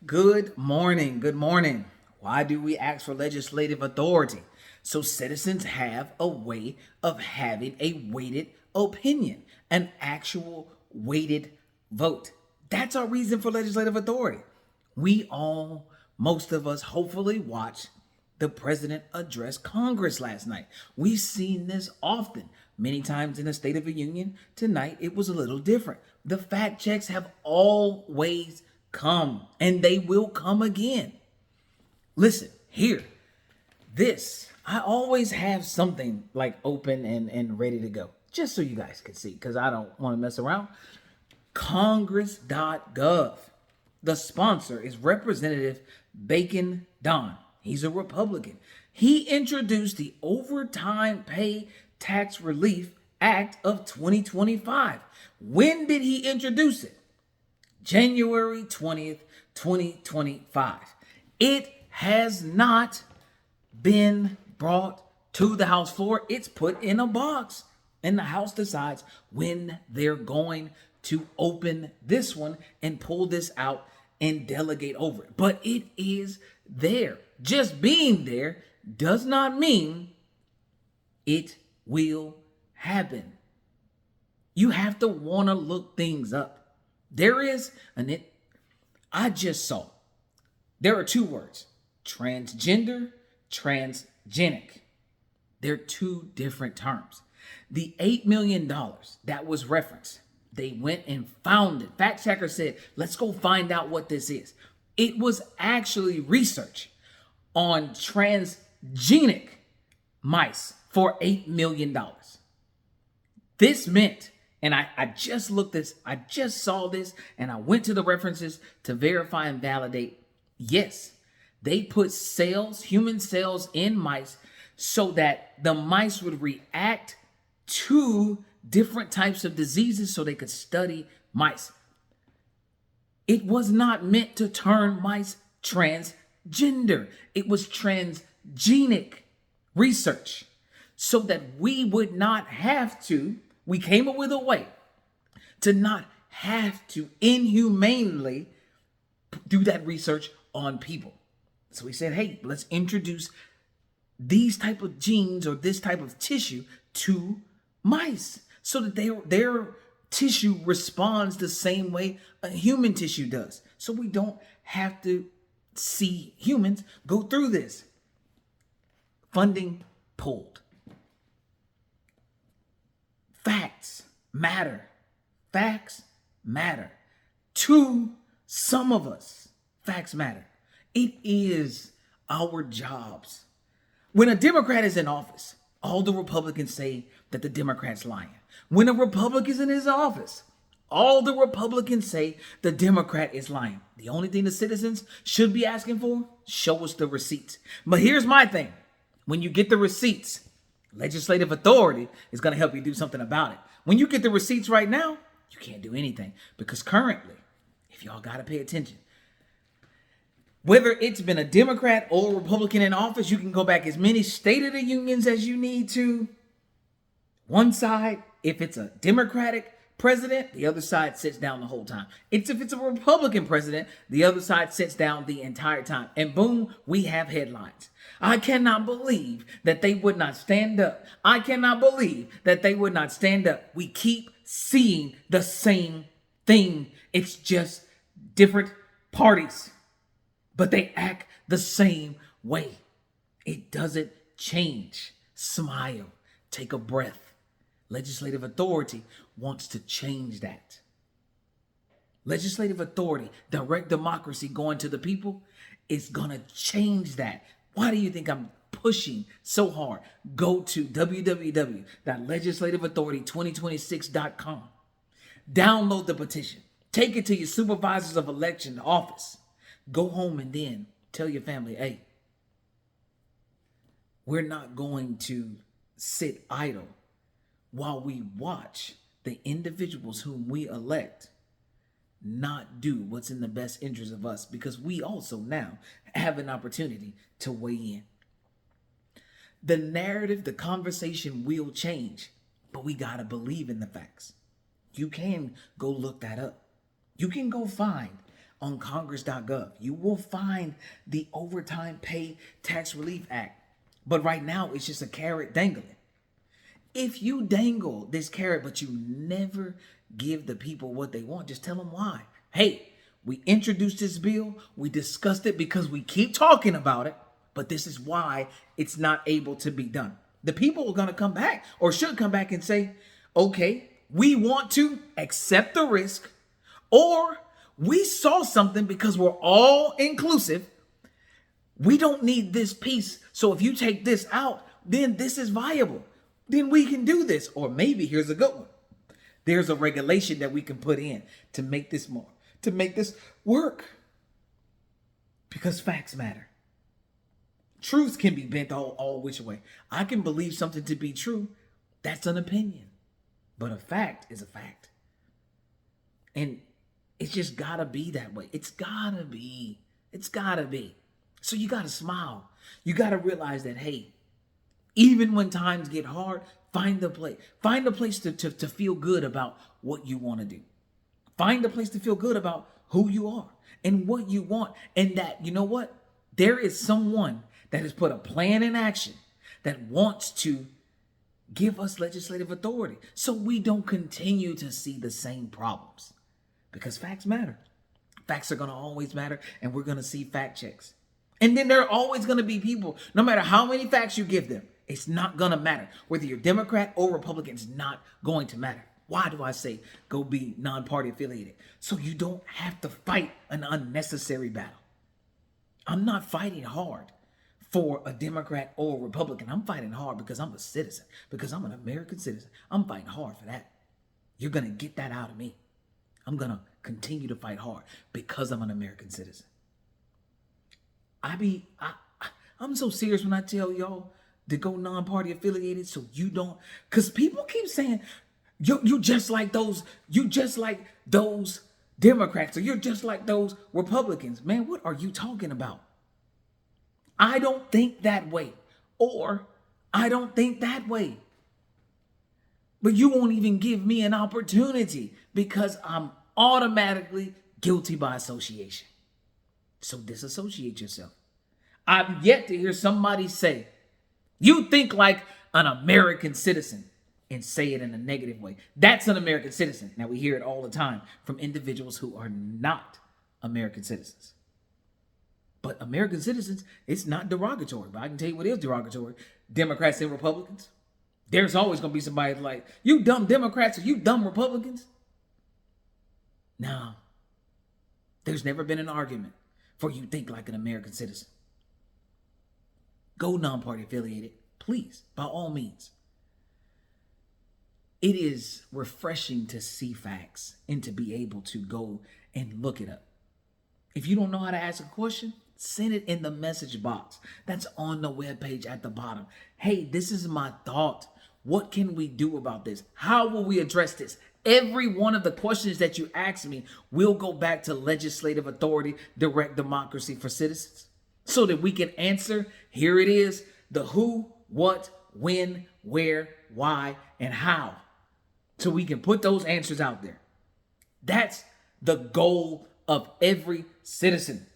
Good morning. Good morning. Why do we ask for legislative authority? So citizens have a way of having a weighted opinion, an actual weighted vote. That's our reason for legislative authority. Most of us, hopefully watched the president address Congress last night. We've seen this often, many times in the State of the Union. Tonight, it was a little different. The fact checks have always come, and they will come again. Listen, here, I always have something like open and ready to go, just so you guys can see, because I don't want to mess around. Congress.gov. The sponsor is Representative Bacon Don. He's a Republican. He introduced the Overtime Pay Tax Relief Act of 2025. When did he introduce it? January 20th, 2025. It has not been brought to the House floor. It's put in a box, and the House decides when they're going to open this one and pull this out and delegate over it. But it is there. Just being there does not mean it will happen. You have to want to look things up. I just saw, there are two words: transgender, transgenic. They're two different terms. The $8 million that was referenced, they went and found it. Fact checker said, let's go find out what this is. It was actually research on transgenic mice for $8 million. This meant, and I just saw this, and I went to the references to verify and validate. Yes, they put human cells in mice so that the mice would react to different types of diseases so they could study mice. It was not meant to turn mice transgender. It was transgenic research so that we would not have to, we came up with a way to not have to inhumanely do that research on people. So we said, hey, let's introduce these type of genes or this type of tissue to mice so that their tissue responds the same way a human tissue does. So we don't have to see humans go through this. Funding pulled. Facts matter. Facts matter. To some of us, facts matter. It is our jobs. When a Democrat is in office, all the Republicans say that the Democrat's lying. When a Republican is in his office, all the Republicans say the Democrat is lying. The only thing the citizens should be asking for, show us the receipts. But here's my thing. When you get the receipts, legislative authority is going to help you do something about it. When you get the receipts right now, you can't do anything. Because currently, if y'all got to pay attention, whether it's been a Democrat or a Republican in office, you can go back as many State of the Unions as you need to. One side, if it's a Democratic president, the other side sits down the whole time. If it's a Republican president, the other side sits down the entire time. And boom, we have headlines. I cannot believe that they would not stand up. I cannot believe that they would not stand up. We keep seeing the same thing. It's just different parties, but they act the same way. It doesn't change. Smile. Take a breath. Legislative authority wants to change that. Legislative authority, direct democracy going to the people, is going to change that. Why do you think I'm pushing so hard? Go to www.legislativeauthority2026.com. Download the petition. Take it to your supervisors of election office. Go home and then tell your family, hey, we're not going to sit idle while we watch the individuals whom we elect not do what's in the best interest of us, because we also now have an opportunity to weigh in. The narrative, the conversation will change, but we got to believe in the facts. You can go look that up. You can go find on congress.gov. You will find the Overtime Pay Tax Relief Act. But right now, it's just a carrot dangling. If you dangle this carrot, but you never give the people what they want, just tell them why. Hey, we introduced this bill. We discussed it because we keep talking about it, but this is why it's not able to be done. The people are going to come back, or should come back and say, okay, we want to accept the risk, or we saw something because we're all inclusive. We don't need this piece. So if you take this out, then this is viable. Then we can do this. Or maybe here's a good one. There's a regulation that we can put in to make this work. Because facts matter. Truth can be bent all which way. I can believe something to be true. That's an opinion. But a fact is a fact. And it's just gotta be that way. It's gotta be. So you gotta smile. You gotta realize that, hey, even when times get hard, find a place to feel good about what you want to do. Find a place to feel good about who you are and what you want. And that, you know what? There is someone that has put a plan in action that wants to give us legislative authority so we don't continue to see the same problems. Because facts matter. Facts are going to always matter, and we're going to see fact checks. And then there are always going to be people, no matter how many facts you give them, it's not going to matter. Whether you're Democrat or Republican, it's not going to matter. Why do I say go be non-party affiliated? So you don't have to fight an unnecessary battle. I'm not fighting hard for a Democrat or a Republican. I'm fighting hard because I'm a citizen, because I'm an American citizen. I'm fighting hard for that. You're going to get that out of me. I'm going to continue to fight hard because I'm an American citizen. I'm so serious when I tell y'all to go non-party affiliated so you don't, because people keep saying, you just like those Democrats, or you're just like those Republicans. Man, what are you talking about? I don't think that way, or I don't think that way. But you won't even give me an opportunity because I'm automatically guilty by association. So disassociate yourself. I've yet to hear somebody say, you think like an American citizen, and say it in a negative way. That's an American citizen. Now, we hear it all the time from individuals who are not American citizens. But American citizens, it's not derogatory. But I can tell you what is derogatory. Democrats and Republicans. There's always going to be somebody like, you dumb Democrats or you dumb Republicans. No. There's never been an argument for you think like an American citizen. Go non-party affiliated, please, by all means. It is refreshing to see facts and to be able to go and look it up. If you don't know how to ask a question, send it in the message box. That's on the webpage at the bottom. Hey, this is my thought. What can we do about this? How will we address this? Every one of the questions that you ask me will go back to legislative authority, direct democracy for citizens, so that we can answer. Here it is, the who, what, when, where, why, and how. So we can put those answers out there. That's the goal of every citizen,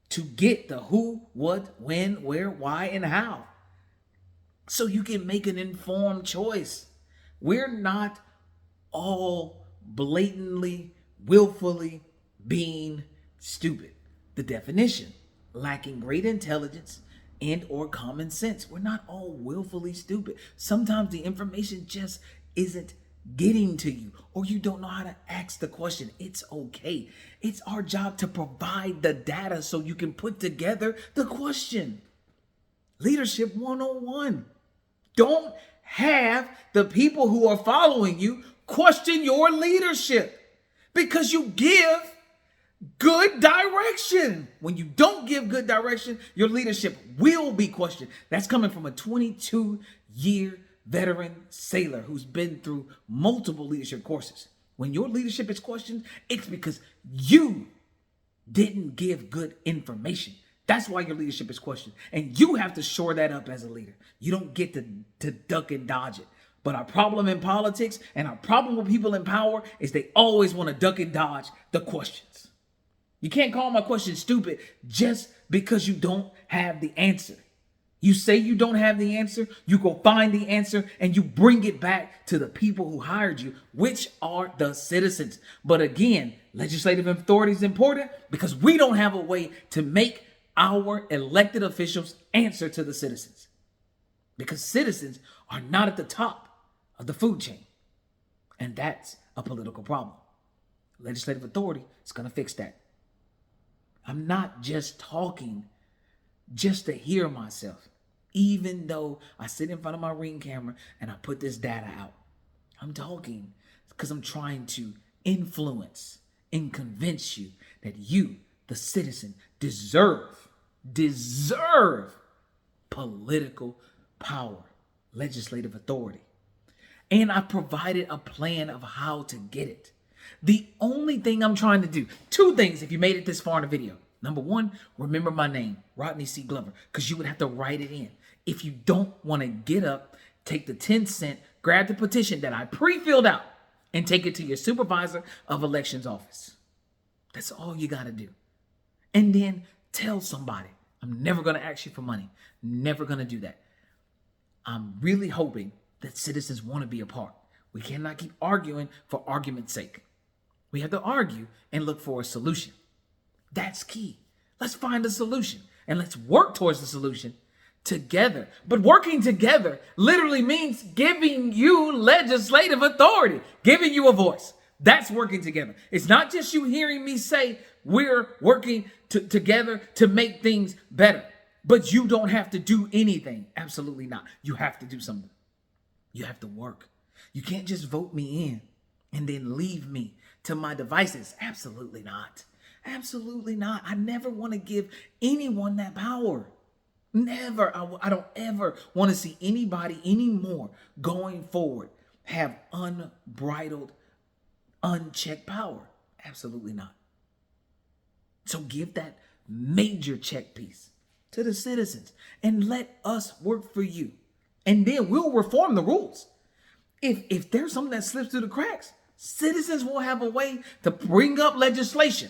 to get the who, what, when, where, why, and how. So you can make an informed choice. We're not all blatantly, willfully being stupid. The definition, lacking great intelligence and or common sense. We're not all willfully stupid. Sometimes the information just isn't getting to you, or you don't know how to ask the question. It's okay. It's our job to provide the data so you can put together the question. Leadership 101. Don't have the people who are following you question your leadership, because you give good direction. When you don't give good direction, your leadership will be questioned. That's coming from a 22-year veteran sailor who's been through multiple leadership courses. When your leadership is questioned, it's because you didn't give good information. That's why your leadership is questioned. And you have to shore that up as a leader. You don't get to duck and dodge it. But our problem in politics and our problem with people in power is they always want to duck and dodge the questions. You can't call my question stupid just because you don't have the answer. You say you don't have the answer, you go find the answer, and you bring it back to the people who hired you, which are the citizens. But again, legislative authority is important because we don't have a way to make our elected officials answer to the citizens. Because citizens are not at the top of the food chain. And that's a political problem. Legislative authority is going to fix that. I'm not just talking just to hear myself, even though I sit in front of my Ring camera and I put this data out. I'm talking because I'm trying to influence and convince you that you, the citizen, deserve political power, legislative authority. And I provided a plan of how to get it. The only thing I'm trying to do, two things if you made it this far in the video. Number one, remember my name, Rodney C. Glover, because you would have to write it in. If you don't want to get up, take the 10 cent, grab the petition that I pre-filled out, and take it to your supervisor of elections office. That's all you got to do. And then tell somebody, I'm never going to ask you for money. Never going to do that. I'm really hoping that citizens want to be a part. We cannot keep arguing for argument's sake. We have to argue and look for a solution. That's key. Let's find a solution and let's work towards the solution together. But working together literally means giving you legislative authority, giving you a voice. That's working together. It's not just you hearing me say we're working together to make things better, but you don't have to do anything. Absolutely not. You have to do something. You have to work. You can't just vote me in and then leave me to my devices. Absolutely not. Absolutely not. I never want to give anyone that power. Never. I don't ever want to see anybody anymore going forward have unbridled, unchecked power. Absolutely not. So give that major check piece to the citizens and let us work for you. And then we'll reform the rules. If there's something that slips through the cracks, citizens will have a way to bring up legislation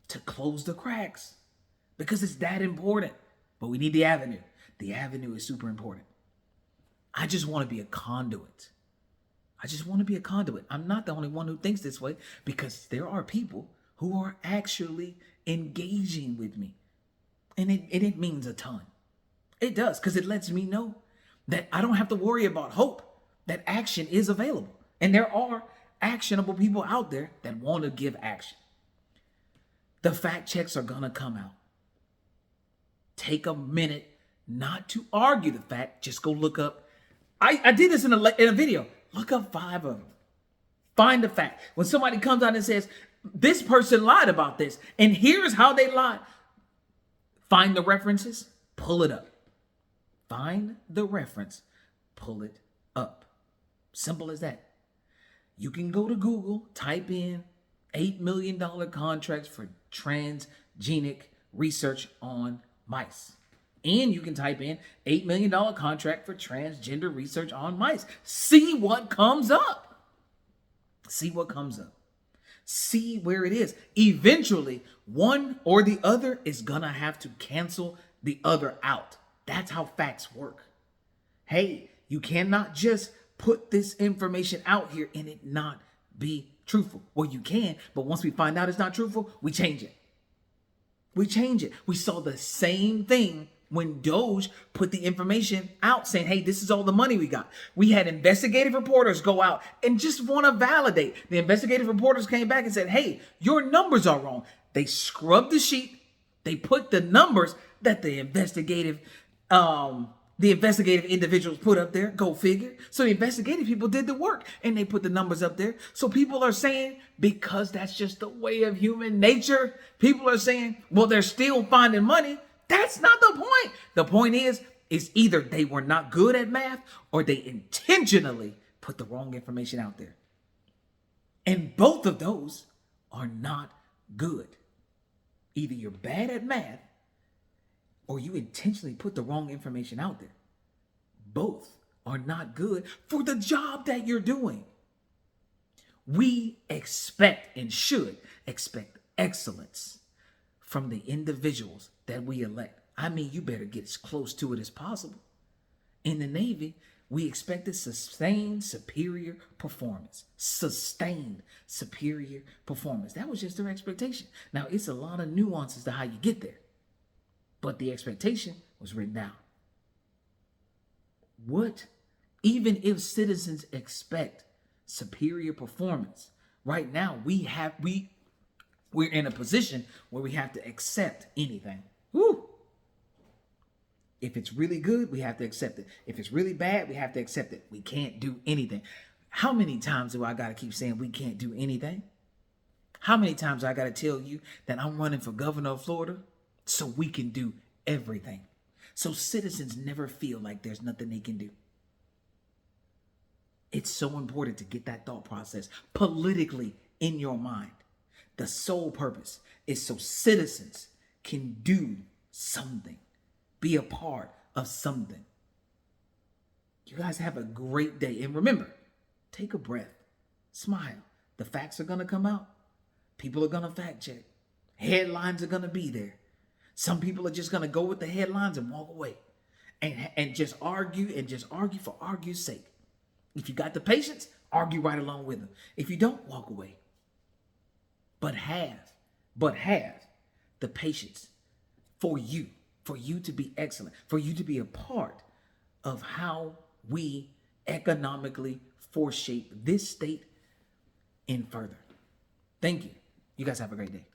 to close the cracks because it's that important. But we need the avenue. The avenue is super important. I just want to be a conduit. I just want to be a conduit. I'm not the only one who thinks this way because there are people who are actually engaging with me. And it means a ton. It does, because it lets me know that I don't have to worry about hope, that action is available. And there are actionable people out there that want to give action. The fact checks are going to come out. Take a minute not to argue the fact. Just go look up. I did this in a video. Look up 5 of them. Find the fact. When somebody comes out and says, this person lied about this, and here's how they lied. Find the references, pull it up. Find the reference, pull it up. Simple as that. You can go to Google, type in $8 million contracts for transgenic research on mice. And you can type in $8 million contract for transgender research on mice. See what comes up. See what comes up. See where it is. Eventually, one or the other is going to have to cancel the other out. That's how facts work. Hey, you cannot just put this information out here and it not be truthful. Well, you can, but once we find out it's not truthful, we change it. We change it. We saw the same thing when Doge put the information out saying, hey, this is all the money we got. We had investigative reporters go out and just want to validate. The investigative reporters came back and said, hey, your numbers are wrong. They scrubbed the sheet. They put the numbers that the investigative individuals put up there. Go figure. So the investigative people did the work and they put the numbers up there. So people are saying, because that's just the way of human nature, people are saying, well, they're still finding money. That's not the point. The point is either they were not good at math or they intentionally put the wrong information out there. And both of those are not good. Either you're bad at math or you intentionally put the wrong information out there. Both are not good for the job that you're doing. We expect and should expect excellence from the individuals that we elect. I mean, you better get as close to it as possible. In the Navy, we expected sustained superior performance. Sustained superior performance. That was just their expectation. Now, it's a lot of nuances to how you get there, but the expectation was written down. What? Even if citizens expect superior performance, right now we're in a position where we have to accept anything. Woo! If it's really good, we have to accept it. If it's really bad, we have to accept it. We can't do anything. How many times do I got to keep saying we can't do anything? How many times I got to tell you that I'm running for governor of Florida so we can do everything? So citizens never feel like there's nothing they can do. It's so important to get that thought process politically in your mind. The sole purpose is so citizens can do something, be a part of something. You guys have a great day. And remember, take a breath, smile. The facts are going to come out. People are going to fact check. Headlines are going to be there. Some people are just going to go with the headlines and walk away and just argue for argue's sake. If you got the patience, argue right along with them. If you don't, walk away. But have the patience for you to be excellent, for you to be a part of how we economically foreshape this state and further. Thank you. You guys have a great day.